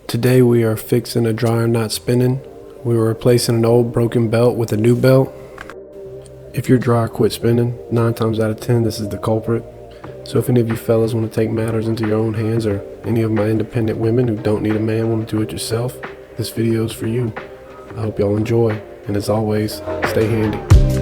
Today we are fixing a dryer not spinning. We are replacing an old broken belt with a new belt. If your dryer quit spinning, 9 times out of 10 this is the culprit. So if any of you fellas want to take matters into your own hands, or any of my independent women who don't need a man want to do it yourself, this video is for you. I hope y'all enjoy, and as always, stay handy.